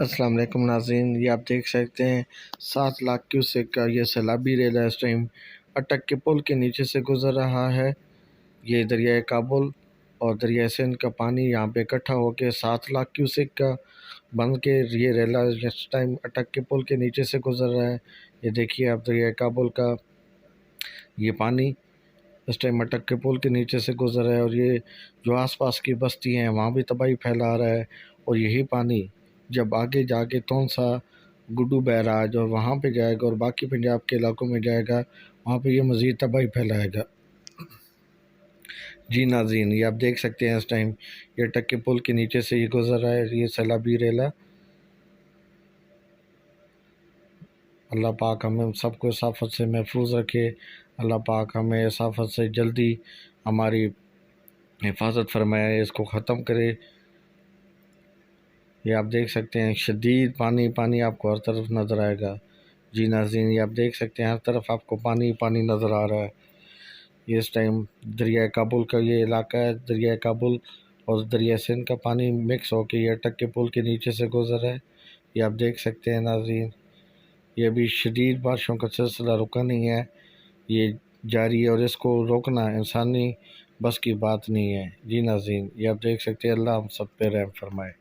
السلام علیکم ناظرین، یہ آپ دیکھ سکتے ہیں 7 لاکھ کیوسیک کا یہ سیلابی ریلا اس ٹائم اٹک کے پل کے نیچے سے گزر رہا ہے۔ یہ دریائے کابل اور دریائے سندھ کا پانی یہاں پہ اکٹھا ہو کے 7 لاکھ کیوسیک کا بن کے یہ ریلا اس ٹائم اٹک کے پل کے نیچے سے گزر رہا ہے۔ یہ دیکھیے آپ دریائے کابل کا یہ پانی اس ٹائم اٹک کے پل کے نیچے سے گزر رہا ہے، اور یہ جو آس پاس کی بستی ہیں وہاں بھی تباہی پھیلا رہا ہے۔ اور یہی پانی جب آگے جا کے تونسا گڈو بیراج اور وہاں پہ جائے گا اور باقی پنجاب کے علاقوں میں جائے گا، وہاں پہ یہ مزید تباہی پھیلائے گا۔ جی ناظرین، یہ آپ دیکھ سکتے ہیں اس ٹائم یہ اٹک کے پل کے نیچے سے یہ گزر رہا ہے یہ سیلابی ریلا۔ اللہ پاک ہمیں سب کو اس آفت سے محفوظ رکھے، اللہ پاک ہمیں اس آفت سے جلدی ہماری حفاظت فرمائے، اس کو ختم کرے۔ یہ آپ دیکھ سکتے ہیں شدید پانی آپ کو ہر طرف نظر آئے گا۔ جی ناظرین، یہ آپ دیکھ سکتے ہیں ہر طرف آپ کو پانی نظر آ رہا ہے۔ یہ اس ٹائم دریائے کابل کا یہ علاقہ ہے، دریائے کابل اور دریائے سندھ کا پانی مکس ہو کے یہ اٹک کے پل کے نیچے سے گزر ہے۔ یہ آپ دیکھ سکتے ہیں ناظرین، یہ ابھی شدید بارشوں کا سلسلہ رکا نہیں ہے، یہ جاری ہے اور اس کو روکنا انسانی بس کی بات نہیں ہے۔ جی ناظرین، یہ آپ دیکھ سکتے ہیں، اللہ ہم سب پہ رحم فرمائے۔